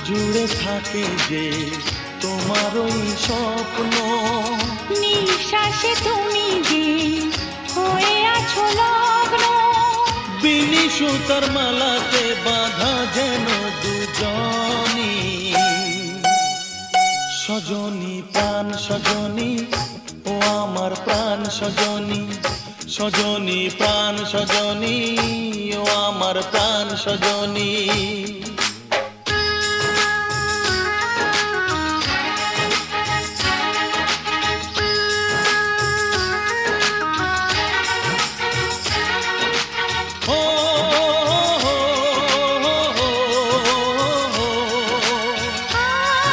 জুড়ে থাকে যে তোমার ওই স্বপ্ন, নিঃশ্বাসে তুমি যে হয়ে আছো লগ্ন, বিনি সুতার মালাতে বাঁধা যেন দুজনি। সজনী প্রাণ সজনী, ও আমার প্রাণ সজনী, সজনী প্রাণ সজনী, ও আমার প্রাণ সজনী।